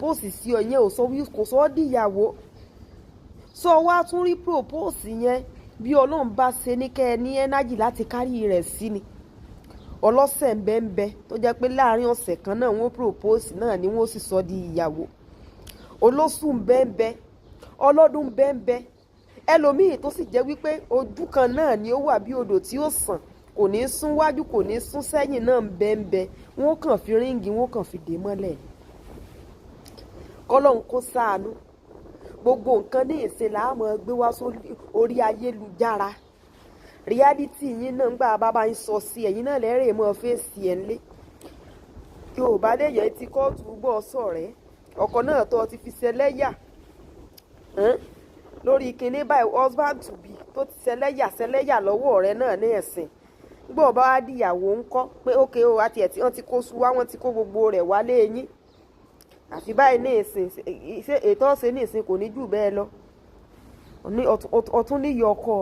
propose sí ọ yẹn kò sọ ọ́ dìyàwó sọ wá tún rí propose yẹn bí ọlọ́run bá ṣe ní kẹ́ ẹ ní ẹ́nájì láti kárí rẹ̀ sí ni ọlọ́sẹ̀ ń bẹ tó jẹ́ pé láàrin ọ̀sẹ̀ kan náà wọ́n propose náà ni wọ́n sì sọ di ìyàwó olóṣù ń bẹ ọlọ́dún ń bẹ ẹlòmíì tó sì jẹ́ wípé ojú kan náà ni ó wà bí odò tí ó sàn kò ní sún wájú kò ní sún sẹ́yìn náà ń bẹ wọ́n kàn fi ríǹgì wọ́n kàn fi dè mọ́lẹ̀ kọ́lọ́hún kó ṣàánú gbogbo nǹkan ní ìsìn là á mọ̀ gbé wá sórí ayélujára reality yín náà ńgbà bàbá yín sọ sí ẹ̀yin náà lẹ́rìí mọ́ fèsì ẹ̀ ńlé yorùbá lèyàn ti kóòtù gbọ́ sọ̀rẹ́ ọkọ náà tó ti fi ṣẹlẹ́yà lórí kinní báyìí husband to be tó ti ṣẹlẹ́yà lọ́wọ́ rẹ̀ náà ní ẹ̀sìn gbọ́ bá wá dìyàwó ńkọ́ pé ókè o àti ẹ̀ tí wọ́n ti kó su wá wọ́n ti kó gbogbo rẹ̀ wálé yín àfi báyìí ní ìsìn ètò ọ̀sẹ̀ ní ìsìn kò ní jù bẹ́ẹ̀ lọ ọ̀tún níyọ ọkọ